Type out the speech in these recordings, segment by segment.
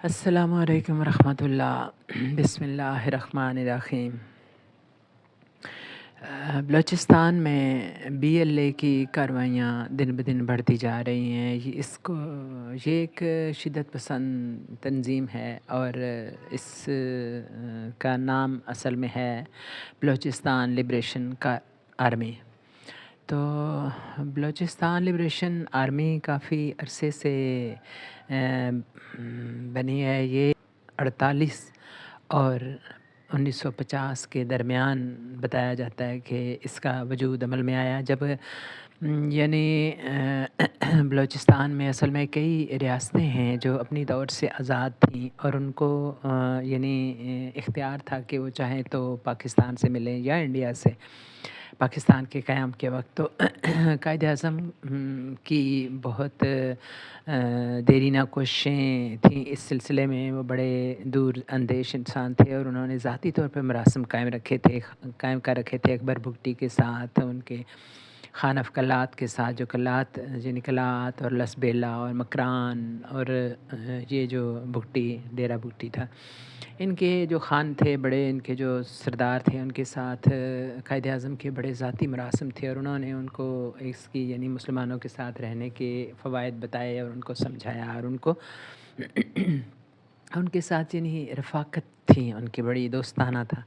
السلام علیکم ورحمۃ اللہ۔ بسم اللہ الرحمن الرحیم۔ بلوچستان میں بی ایل اے کی کاروائیاں دن بدن بڑھتی جا رہی ہیں۔ یہ ایک شدت پسند تنظیم ہے اور اس کا نام اصل میں ہے بلوچستان لبریشن کا آرمی۔ تو بلوچستان لبریشن آرمی کافی عرصے سے بنی ہے۔ یہ 48 اور 1950 کے درمیان بتایا جاتا ہے کہ اس کا وجود عمل میں آیا، جب بلوچستان میں اصل میں کئی ریاستیں ہیں جو اپنی طور سے آزاد تھیں اور ان کو اختیار تھا کہ وہ چاہیں تو پاکستان سے ملیں یا انڈیا سے۔ پاکستان کے قیام کے وقت تو قائد اعظم کی بہت دیرینہ کوششیں تھیں اس سلسلے میں۔ وہ بڑے دور اندیش انسان تھے اور انہوں نے ذاتی طور پہ مراسم قائم کر رکھے تھے اکبر بگٹی کے ساتھ، ان کے خانف کلات کے ساتھ، جو کلات یعنی کلات اور لسبیلا اور مکران اور یہ جو بگٹی ڈیرہ بگٹی تھا، ان کے جو خان تھے بڑے، ان کے جو سردار تھے، ان کے ساتھ قائد اعظم کے بڑے ذاتی مراسم تھے اور انہوں نے ان کو اس کی یعنی مسلمانوں کے ساتھ رہنے کے فوائد بتائے اور ان کو سمجھایا اور ان کو ان کے ساتھ یعنی رفاقت تھی ان کی، بڑی دوستانہ تھا۔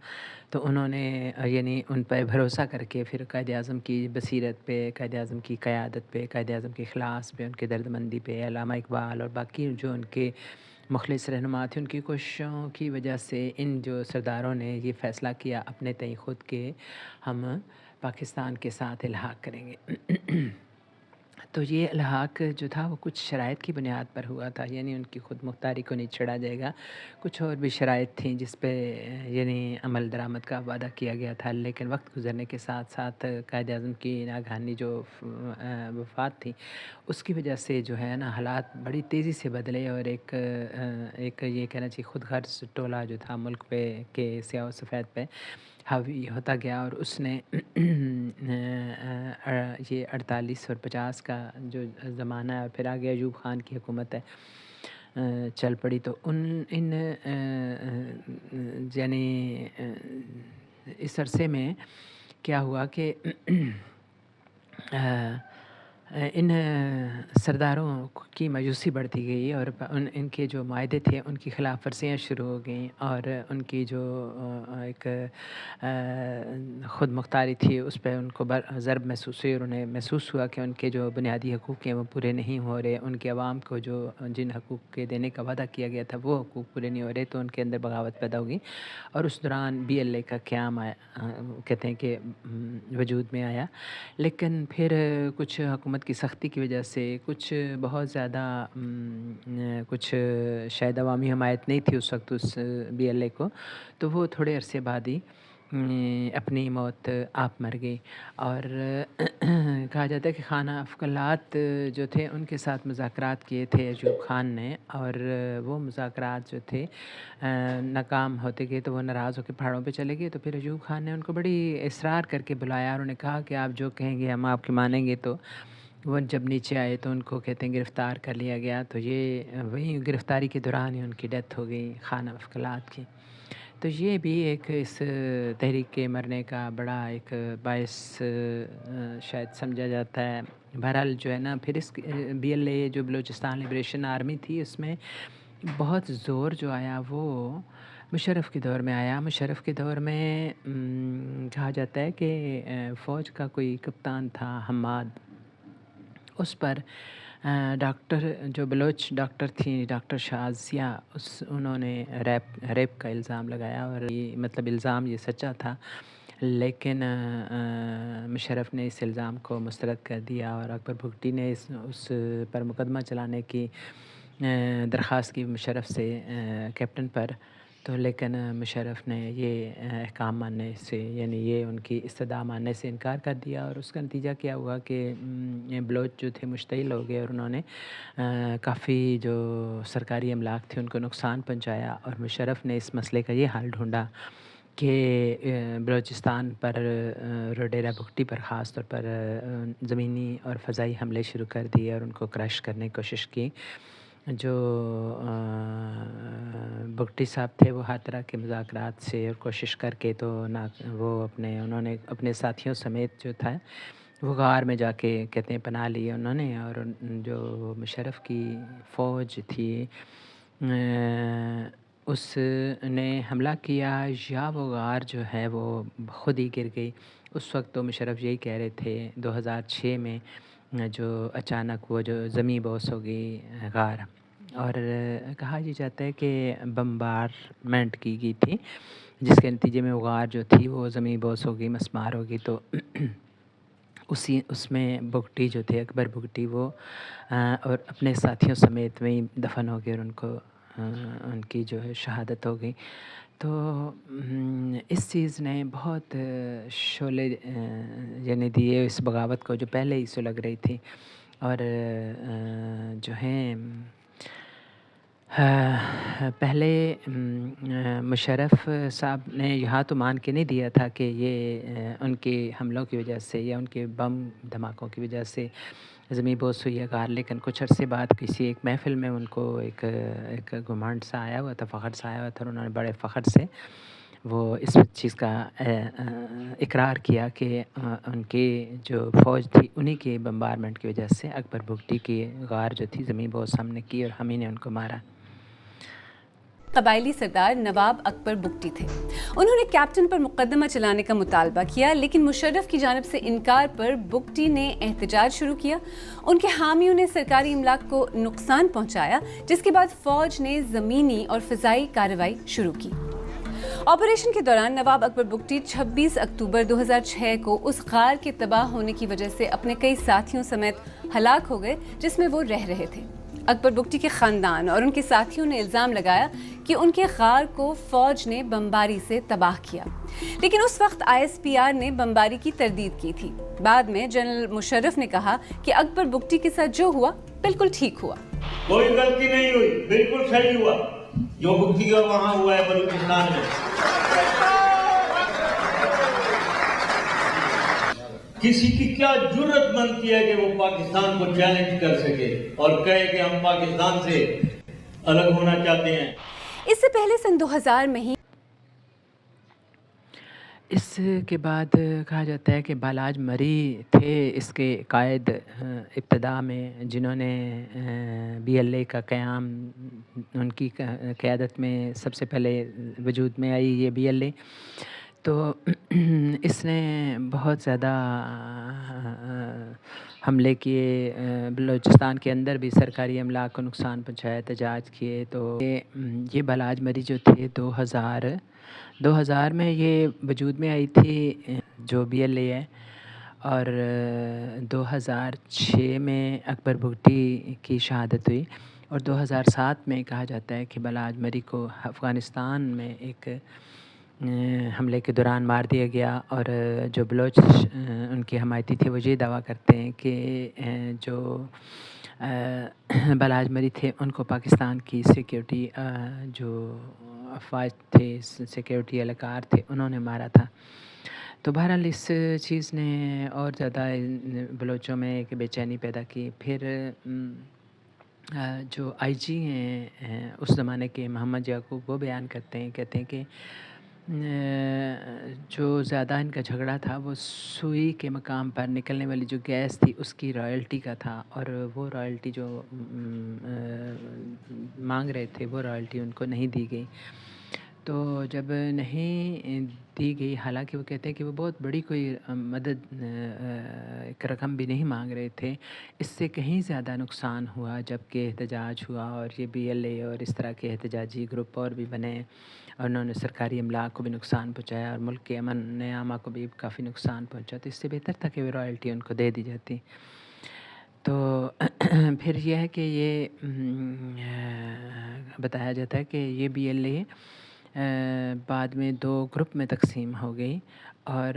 تو انہوں نے یعنی ان پہ بھروسہ کر کے پھر قائد اعظم کی بصیرت پہ، قائد اعظم کی قیادت پہ، قائد اعظم کے اخلاص پہ، ان کے درد مندی پہ، علامہ اقبال اور باقی جو ان کے مخلص رہنما تھے، ان کی کوششوں کی وجہ سے ان جو سرداروں نے یہ فیصلہ کیا اپنے تئیں خود کہ ہم پاکستان کے ساتھ الحاق کریں گے۔ تو یہ الحاق جو تھا وہ کچھ شرائط کی بنیاد پر ہوا تھا، یعنی ان کی خود مختاری کو نہیں چھڑا جائے گا۔ کچھ اور بھی شرائط تھیں جس پہ یعنی عمل درآمد کا وعدہ کیا گیا تھا، لیکن وقت گزرنے کے ساتھ ساتھ قائد اعظم کی ناگہانی جو وفات تھی اس کی وجہ سے جو ہے نا حالات بڑی تیزی سے بدلے اور ایک یہ کہنا چاہیے خود غرض ٹولہ جو تھا ملک پہ کے سیاہ و سفید پہ حاوی ہوتا گیا، اور اس نے یہ 48 اور 50 کا جو زمانہ ہے اور پھر آگے ایوب خان کی حکومت ہے چل پڑی، تو ان یعنی اس عرصے میں کیا ہوا کہ ان سرداروں کی مایوسی بڑھتی گئی اور ان کے جو معاہدے تھے ان کی خلاف ورزیاں شروع ہو گئیں، اور ان کی جو ایک خود مختاری تھی اس پہ ان کو ضرب محسوس ہوئی اور انہیں محسوس ہوا کہ ان کے جو بنیادی حقوق ہیں وہ پورے نہیں ہو رہے، ان کے عوام کو جو جن حقوق کے دینے کا وعدہ کیا گیا تھا وہ حقوق پورے نہیں ہو رہے، تو ان کے اندر بغاوت پیدا ہوگی اور اس دوران بی ایل اے کا قیام کہتے ہیں کہ وجود میں آیا۔ لیکن پھر کچھ حکومت کی سختی کی وجہ سے کچھ بہت زیادہ کچھ شاید عوامی حمایت نہیں تھی اس وقت اس بی ایل اے کو، تو وہ تھوڑے عرصے بعد ہی اپنی موت آپ مر گئی۔ اور کہا جاتا ہے کہ خانہ افقلات جو تھے ان کے ساتھ مذاکرات کیے تھے ایوب خان نے، اور وہ مذاکرات جو تھے ناکام ہوتے گئے تو وہ ناراض ہو کے پہاڑوں پہ چلے گئے، تو پھر ایوب خان نے ان کو بڑی اصرار کر کے بلایا اور انہوں نے کہا کہ آپ جو کہیں گے ہم آپ کی مانیں گے۔ تو وہ جب نیچے آئے تو ان کو کہتے ہیں گرفتار کر لیا گیا، تو یہ وہی گرفتاری کے دوران ہی ان کی ڈیتھ ہو گئی خانہ افقلات کی۔ تو یہ بھی ایک اس تحریک کے مرنے کا بڑا ایک باعث شاید سمجھا جاتا ہے۔ بہرحال جو ہے نا پھر اس بی ایل اے جو بلوچستان لبریشن آرمی تھی اس میں بہت زور جو آیا وہ مشرف کے دور میں آیا۔ مشرف کے دور میں کہا جاتا ہے کہ فوج کا کوئی کپتان تھا حماد، اس پر ڈاکٹر جو بلوچ ڈاکٹر تھیں ڈاکٹر شازیہ، انہوں نے ریپ کا الزام لگایا، اور یہ مطلب الزام یہ سچا تھا، لیکن مشرف نے اس الزام کو مسترد کر دیا اور اکبر بگٹی نے اس پر مقدمہ چلانے کی درخواست کی مشرف سے کیپٹن پر، تو لیکن مشرف نے یہ احکام ماننے سے یعنی یہ ان کی استدعا ماننے سے انکار کر دیا، اور اس کا نتیجہ کیا ہوا کہ بلوچ جو تھے مشتعل ہو گئے اور انہوں نے کافی جو سرکاری املاک تھے ان کو نقصان پہنچایا، اور مشرف نے اس مسئلے کا یہ حل ڈھونڈا کہ بلوچستان پر ڈیرہ بگٹی پر خاص طور پر زمینی اور فضائی حملے شروع کر دیے اور ان کو کرش کرنے کی کوشش کی، جو بگٹی صاحب تھے وہ ہر طرح کے مذاکرات سے اور کوشش کر کے تو انہوں نے اپنے ساتھیوں سمیت جو تھا وہ غار میں جا کے کہتے ہیں پناہ لی انہوں نے، اور جو مشرف کی فوج تھی اس نے حملہ کیا، یا وہ غار جو ہے وہ خود ہی گر گئی۔ اس وقت تو مشرف یہی کہہ رہے تھے 2006 میں جو اچانک وہ جو زمیں بوس ہو گئی غار، اور کہا یہ جاتا ہے کہ بمبارمنٹ کی گئی تھی جس کے نتیجے میں وہ غار جو تھی وہ زمیں بوس ہو گئی، مسمار ہو گئی۔ تو اس میں بگٹی جو تھے، اکبر بگٹی، وہ اور اپنے ساتھیوں سمیت وہیں دفن ہو گئے اور ان کی جو ہے شہادت ہو گئی۔ تو اس چیز نے بہت شعلے یعنی دیے اس بغاوت کو جو پہلے ہی سلگ رہی تھی، اور جو ہیں پہلے مشرف صاحب نے یہاں تو مان کے نہیں دیا تھا کہ یہ ان کے حملوں کی وجہ سے یا ان کے بم دھماکوں کی وجہ سے زمیں بوس ہوئی ہے غار، لیکن کچھ عرصے بعد کسی ایک محفل میں ان کو ایک گھمنڈ سا آیا ہوا تھا، فخر سا آیا ہوا تھا، اور انہوں نے بڑے فخر سے وہ اس چیز کا اقرار کیا کہ ان کی جو فوج تھی انہی کے بمبارمنٹ کی وجہ سے اکبر بگٹی کی غار جو تھی زمیں بوس ہم نے کی اور ہم ہی نے ان کو مارا۔ قبائلی سردار نواب اکبر بگٹی تھے۔ انہوں نے کیپٹن پر مقدمہ چلانے کا مطالبہ کیا، لیکن مشرف کی جانب سے انکار پر بگٹی نے احتجاج شروع کیا۔ ان کے حامیوں نے سرکاری املاک کو نقصان پہنچایا، جس کے بعد فوج نے زمینی اور فضائی کارروائی شروع کی۔ آپریشن کے دوران نواب اکبر بگٹی 26 اکتوبر 2006 کو اس غار کے تباہ ہونے کی وجہ سے اپنے کئی ساتھیوں سمیت ہلاک ہو گئے جس میں وہ رہ رہے تھے۔ اکبر بگٹی کے خاندان اور ان کے ساتھیوں نے الزام لگایا کہ ان کے غار کو فوج نے بمباری سے تباہ کیا، لیکن اس وقت ISPR نے بمباری کی تردید کی تھی۔ بعد میں جنرل مشرف نے کہا کہ اکبر بگٹی کے ساتھ جو ہوا بالکل ٹھیک ہوا، کوئی غلطی نہیں ہوئی، بالکل صحیح ہوا جو بگٹی کا وہاں ہوا ہے بلوچستان میں۔ کسی کی کیا جرت بنتی ہے کہ وہ پاکستان کو چیلنج کر سکے اور کہے کہ ہم پاکستان سے الگ ہونا چاہتے ہیں۔ اس سے پہلے سن 2000 میں ہی اس کے بعد کہا جاتا ہے کہ بالاج مری تھے اس کے قائد ابتدا میں، جنہوں نے BLA کا قیام، ان کی قیادت میں سب سے پہلے وجود میں آئی یہ BLA۔ تو اس نے بہت زیادہ حملے کیے، بلوچستان کے اندر بھی سرکاری املاک کو نقصان پہنچایا، احتجاج کیے۔ تو یہ بالاج مری جو تھے 2000 میں یہ وجود میں آئی تھی جو BLA ہے، اور 2006 میں اکبر بگٹی کی شہادت ہوئی، اور 2007 میں کہا جاتا ہے کہ بالاج مری کو افغانستان میں ایک حملے کے دوران مار دیا گیا، اور جو بلوچ ان کی حمایتی تھے وہ یہ دعویٰ کرتے ہیں کہ جو بالاج مری تھے ان کو پاکستان کی سیکیورٹی جو افواج تھے، سیکیورٹی اہلکار تھے، انہوں نے مارا تھا۔ تو بہرحال اس چیز نے اور زیادہ بلوچوں میں ایک بے چینی پیدا کی۔ پھر جو IG ہیں اس زمانے کے محمد یعقوب، وہ بیان کرتے ہیں، کہتے ہیں کہ جو زیادہ ان کا جھگڑا تھا وہ سوئی کے مقام پر نکلنے والی جو گیس تھی اس کی رائلٹی کا تھا، اور وہ رائلٹی جو مانگ رہے تھے وہ رائلٹی ان کو نہیں دی گئی۔ تو جب نہیں دی گئی، حالانکہ وہ کہتے ہیں کہ وہ بہت بڑی کوئی مدد ایک رقم بھی نہیں مانگ رہے تھے، اس سے کہیں زیادہ نقصان ہوا جب کہ احتجاج ہوا، اور یہ BLA اور اس طرح کے احتجاجی گروپ اور بھی بنے، اور انہوں نے سرکاری املاک کو بھی نقصان پہنچایا اور ملک کے امن عامہ کو بھی کافی نقصان پہنچا۔ تو اس سے بہتر تھا کہ وہ رائلٹی ان کو دے دی جاتی۔ تو پھر یہ ہے کہ یہ بتایا جاتا ہے کہ یہ BLA بعد میں 2 گروپ میں تقسیم ہو گئی، اور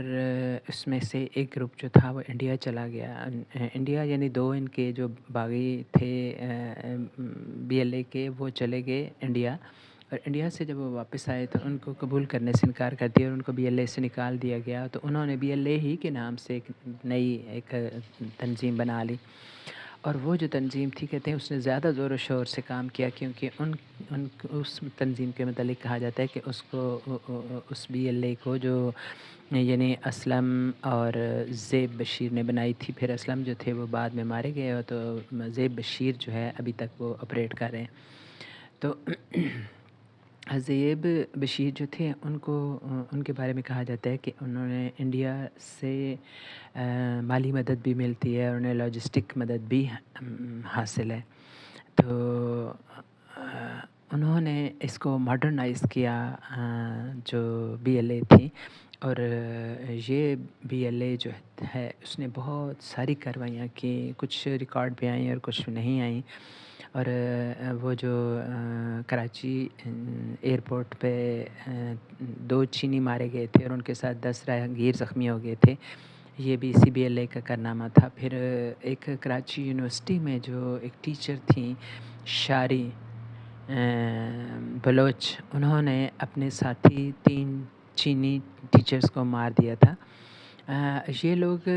اس میں سے ایک گروپ جو تھا وہ انڈیا چلا گیا۔ انڈیا یعنی 2 ان کے جو باغی تھے BLA کے، وہ چلے گئے انڈیا، اور انڈیا سے جب وہ واپس آئے تو ان کو قبول کرنے سے انکار کر دیا اور ان کو BLA سے نکال دیا گیا۔ تو انہوں نے BLA ہی کے نام سے ایک نئی ایک تنظیم بنا لی، اور وہ جو تنظیم تھی کہتے ہیں اس نے زیادہ زور و شور سے کام کیا، کیونکہ اس تنظیم کے متعلق کہا جاتا ہے کہ اس کو اس BLA کو جو یعنی اسلم اور زیب بشیر نے بنائی تھی. پھر اسلم جو تھے وہ بعد میں مارے گئے، اور تو زیب بشیر جو ہے ابھی تک وہ آپریٹ کر رہے ہیں. تو زیب بشیر جو تھے ان کے بارے میں کہا جاتا ہے کہ انہوں نے انڈیا سے مالی مدد بھی ملتی ہے اور انہیں لاجسٹک مدد بھی حاصل ہے. تو انہوں نے اس کو ماڈرنائز کیا جو BLA تھی، اور یہ BLA جو ہے اس نے بہت ساری کارروائیاں کی، کچھ ریکارڈ پہ آئیں اور کچھ نہیں آئیں. اور وہ جو کراچی ایئرپورٹ پہ 2 چینی مارے گئے تھے اور ان کے ساتھ 10 راہگیر زخمی ہو گئے تھے، یہ بھی اسی BLA کا کارنامہ تھا. پھر ایک کراچی یونیورسٹی میں جو ایک ٹیچر تھیں شاری بلوچ، انہوں نے اپنے ساتھی 3 چینی ٹیچرز کو مار دیا تھا. یہ لوگ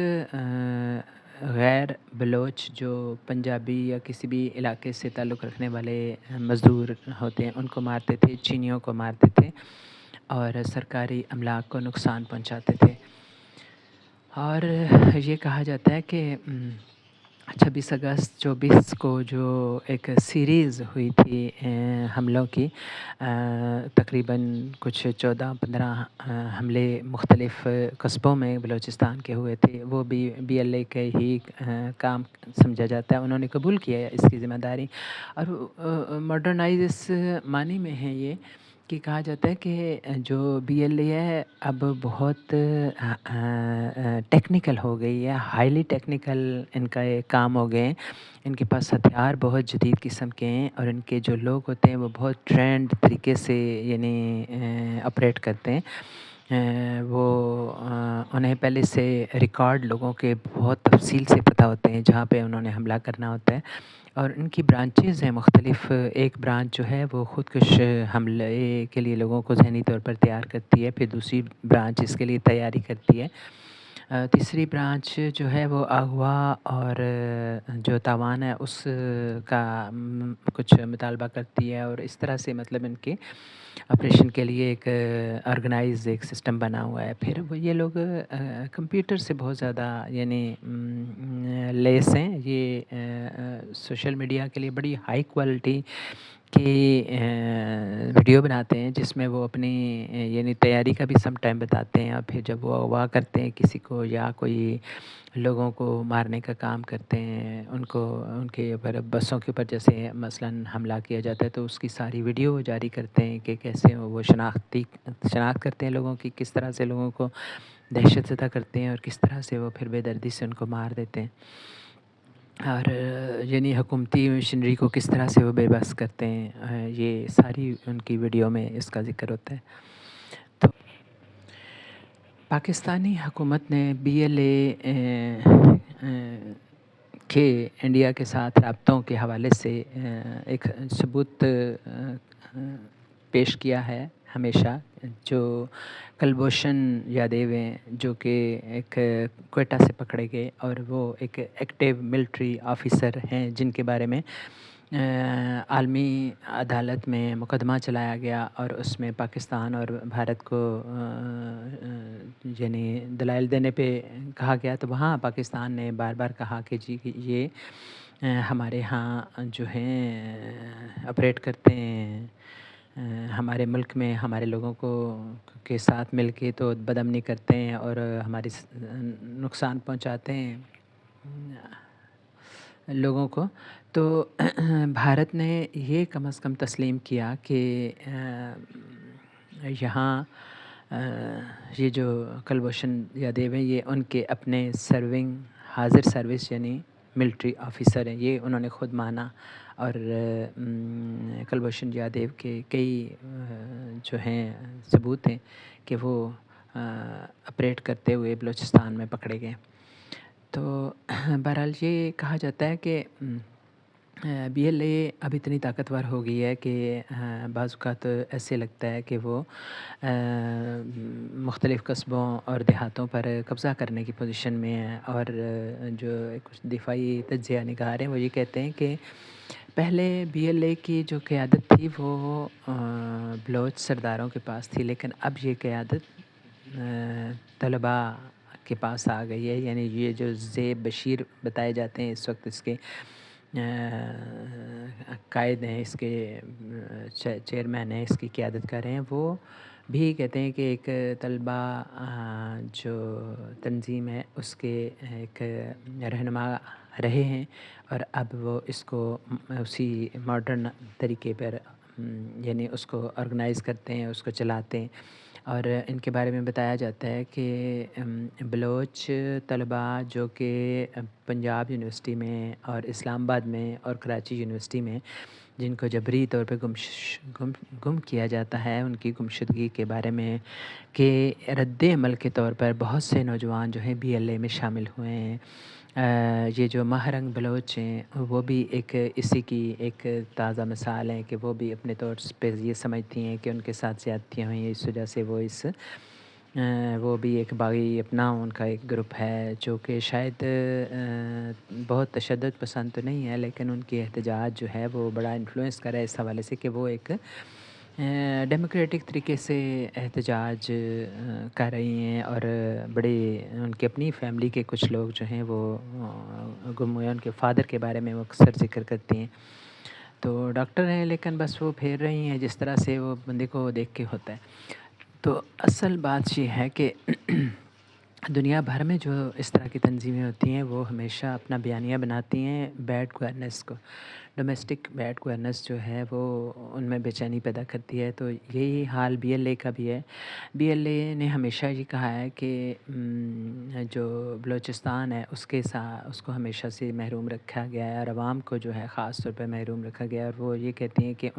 غیر بلوچ جو پنجابی یا کسی بھی علاقے سے تعلق رکھنے والے مزدور ہوتے ہیں ان کو مارتے تھے، چینیوں کو مارتے تھے اور سرکاری املاک کو نقصان پہنچاتے تھے. اور یہ کہا جاتا ہے کہ 26 اگست 24 کو جو ایک سیریز ہوئی تھی حملوں کی، تقریباً کچھ 14-15 حملے مختلف قصبوں میں بلوچستان کے ہوئے تھے، وہ بھی BLA کے ہی کام سمجھا جاتا ہے. انہوں نے قبول کیا ہے اس کی ذمہ داری. اور ماڈرنائز اس معنی میں ہے یہ کہ کہا جاتا ہے کہ جو BLA ہے اب بہت ٹیکنیکل ہو گئی ہے، ہائیلی ٹیکنیکل ان کا یہ کام ہو گئے ہیں. ان کے پاس ہتھیار بہت جدید قسم کے ہیں، اور ان کے جو لوگ ہوتے ہیں وہ بہت ٹرینڈ طریقے سے یعنی آپریٹ کرتے ہیں. وہ انہیں پہلے سے ریکارڈ لوگوں کے بہت تفصیل سے پتہ ہوتے ہیں جہاں پہ انہوں نے حملہ کرنا ہوتا ہے. اور ان کی برانچز ہیں مختلف. ایک برانچ جو ہے وہ خودکش حملے کے لیے لوگوں کو ذہنی طور پر تیار کرتی ہے، پھر دوسری برانچ اس کے لیے تیاری کرتی ہے، تیسری برانچ جو ہے وہ اغوا اور جو تاوان ہے اس کا کچھ مطالبہ کرتی ہے. اور اس طرح سے مطلب ان کے آپریشن کے لیے ایک آرگنائز ایک سسٹم بنا ہوا ہے. پھر وہ یہ لوگ کمپیوٹر سے بہت زیادہ یعنی لیس ہیں. یہ سوشل میڈیا کے لیے بڑی ہائی کوالٹی کی ویڈیو بناتے ہیں جس میں وہ اپنی یعنی تیاری کا بھی سم ٹائم بتاتے ہیں، اور پھر جب وہ اغوا کرتے ہیں کسی کو یا کوئی لوگوں کو مارنے کا کام کرتے ہیں، ان کے اوپر بسوں کے اوپر جیسے مثلاً حملہ کیا جاتا ہے تو اس کی ساری ویڈیو وہ جاری کرتے ہیں کہ کیسے وہ شناخت کرتے ہیں لوگوں کی، کس طرح سے لوگوں کو دہشت زدہ کرتے ہیں اور کس طرح سے وہ پھر بے دردی سے ان کو مار دیتے ہیں، اور یعنی حکومتی مشینری کو کس طرح سے وہ بے بس کرتے ہیں. یہ ساری ان کی ویڈیو میں اس کا ذکر ہوتا ہے. تو پاکستانی حکومت نے BLA کے انڈیا کے ساتھ رابطوں کے حوالے سے ایک ثبوت پیش کیا ہے ہمیشہ، جو کلبھوشن یادیو ہیں جو کہ ایک کوئٹہ سے پکڑے گئے، اور وہ ایک ایکٹیو ملٹری آفیسر ہیں جن کے بارے میں عالمی عدالت میں مقدمہ چلایا گیا، اور اس میں پاکستان اور بھارت کو یعنی دلائل دینے پہ کہا گیا. تو وہاں پاکستان نے بار بار کہا کہ جی یہ ہمارے ہاں جو ہیں آپریٹ کرتے ہیں، ہمارے ملک میں ہمارے لوگوں کے ساتھ مل کے تو بدامنی کرتے ہیں اور ہماری نقصان پہنچاتے ہیں لوگوں کو. تو بھارت نے یہ کم از کم تسلیم کیا کہ یہاں یہ جو کلبھوشن یادیو ہیں یہ ان کے اپنے سرونگ حاضر سروس یعنی ملٹری آفیسر ہیں، یہ انہوں نے خود مانا. اور کلبھوشن یادیو کے کئی جو ہیں ثبوت ہیں کہ وہ آپریٹ کرتے ہوئے بلوچستان میں پکڑے گئے. تو بہرحال یہ کہا جاتا ہے کہ بی ایل اے اب اتنی طاقتور ہو گئی ہے کہ بعض اوقات ایسے لگتا ہے کہ وہ مختلف قصبوں اور دیہاتوں پر قبضہ کرنے کی پوزیشن میں ہے، اور جو کچھ دفاعی تجزیہ نگار ہیں وہ یہ کہتے ہیں کہ پہلے بی ایل اے کی جو قیادت تھی وہ بلوچ سرداروں کے پاس تھی، لیکن اب یہ قیادت طلباء کے پاس آ گئی ہے. یعنی یہ جو زیب بشیر بتائے جاتے ہیں اس وقت اس کے قائد ہیں، اس کے چیئرمین ہیں، اس کی قیادت کر رہے ہیں، وہ بھی کہتے ہیں کہ ایک طلباء جو تنظیم ہے اس کے ایک رہنما رہے ہیں، اور اب وہ اس کو اسی ماڈرن طریقے پر یعنی اس کو آرگنائز کرتے ہیں، اس کو چلاتے ہیں. اور ان کے بارے میں بتایا جاتا ہے کہ بلوچ طلباء جو کہ پنجاب یونیورسٹی میں اور اسلام آباد میں اور کراچی یونیورسٹی میں جن کو جبری طور پہ گم کیا جاتا ہے، ان کی گمشدگی کے بارے میں کہ رد عمل کے طور پر بہت سے نوجوان جو ہیں بی ایل اے میں شامل ہوئے ہیں. یہ جو ماہرنگ بلوچ ہیں وہ بھی ایک اسی کی ایک تازہ مثال ہے کہ وہ بھی اپنے طور پہ یہ سمجھتی ہیں کہ ان کے ساتھ زیادتیاں ہوئی ہیں، اس وجہ سے وہ بھی ایک باغی اپنا ان کا ایک گروپ ہے جو کہ شاید بہت تشدد پسند تو نہیں ہے، لیکن ان کی احتجاج جو ہے وہ بڑا انفلوئنس کر رہا ہے اس حوالے سے کہ وہ ایک ڈیموکریٹک طریقے سے احتجاج کر رہی ہیں، اور بڑے ان کی اپنی فیملی کے کچھ لوگ جو ہیں وہ گم ہوئے، ان کے فادر کے بارے میں وہ اکثر ذکر کرتی ہیں. تو ڈاکٹر ہیں لیکن بس وہ پھیر رہی ہیں جس طرح سے وہ بندے کو دیکھ کے ہوتا ہے. تو اصل بات یہ ہے کہ دنیا بھر میں جو اس طرح کی تنظیمیں ہوتی ہیں وہ ہمیشہ اپنا بیانیہ بناتی ہیں بیڈ گورننس کو. ڈومیسٹک بیڈ گورننس جو ہے وہ ان میں بے چینی پیدا کرتی ہے. تو یہی حال بی ایل اے کا بھی ہے. بی ایل اے نے ہمیشہ یہ کہا ہے کہ جو بلوچستان ہے اس کو ہمیشہ سے محروم رکھا گیا ہے، اور عوام کو جو ہے خاص طور پہ محروم رکھا گیا ہے. اور وہ یہ کہتی ہیں کہ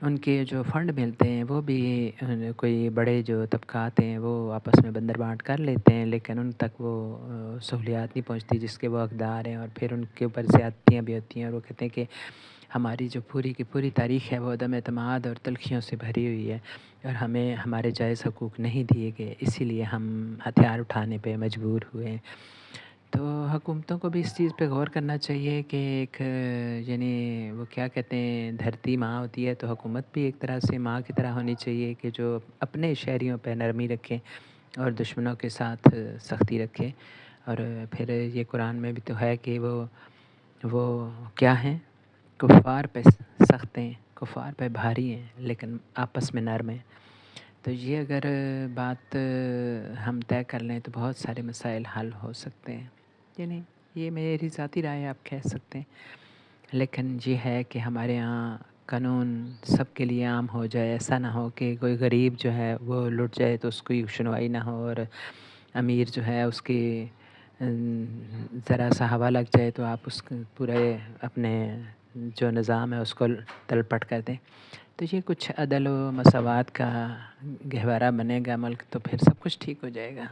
ان کے جو فنڈ ملتے ہیں وہ بھی کوئی بڑے جو طبقات ہیں وہ آپس میں بندر بانٹ کر لیتے ہیں، لیکن ان تک وہ سہولیات نہیں پہنچتی جس کے وہ حقدار ہیں، اور پھر ان کے اوپر زیادتیاں بھی ہوتی ہیں. اور وہ کہتے ہیں کہ ہماری جو پوری کی پوری تاریخ ہے وہ عدم اعتماد اور تلخیوں سے بھری ہوئی ہے، اور ہمیں ہمارے جائز حقوق نہیں دیے گئے، اسی لیے ہم ہتھیار اٹھانے پہ مجبور ہوئے ہیں. تو حکومتوں کو بھی اس چیز پہ غور کرنا چاہیے کہ ایک یعنی وہ کیا کہتے ہیں، دھرتی ماں ہوتی ہے تو حکومت بھی ایک طرح سے ماں کی طرح ہونی چاہیے کہ جو اپنے شہریوں پہ نرمی رکھے اور دشمنوں کے ساتھ سختی رکھے. اور پھر یہ قرآن میں بھی تو ہے کہ وہ کیا ہیں، کفار پہ سخت ہیں، کفار پہ بھاری ہیں لیکن آپس میں نرم ہیں. تو یہ اگر بات ہم طے کر لیں تو بہت سارے مسائل حل ہو سکتے ہیں. یعنی یہ میری ذاتی رائے آپ کہہ سکتے ہیں، لیکن یہ ہے کہ ہمارے یہاں قانون سب کے لیے عام ہو جائے. ایسا نہ ہو کہ کوئی غریب جو ہے وہ لٹ جائے تو اس کی سنوائی نہ ہو، اور امیر جو ہے اس کی ذرا سا ہوا لگ جائے تو آپ اس پورے اپنے جو نظام ہے اس کو تلپٹ کر دیں. تو یہ کچھ عدل و مساوات کا گہوارہ بنے گا ملک تو پھر سب کچھ ٹھیک ہو جائے گا.